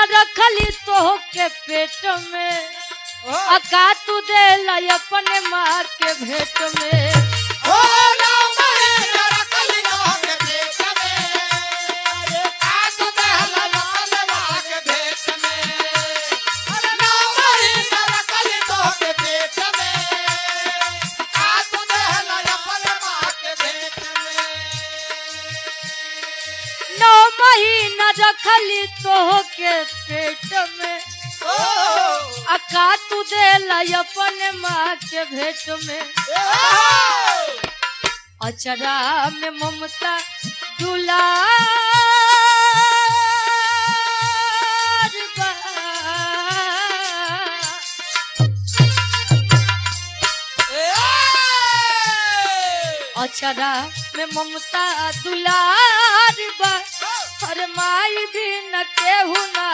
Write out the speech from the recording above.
न रखली तो के पेट में अका तू दे लाई अपने माँ के भेंट में रखली तो के पेट में अका तू दे लाई अपने माँ के भेंट में अचरा में ममता दुलार अचरा में ममता दुलार बा हर माई भी न केहू ना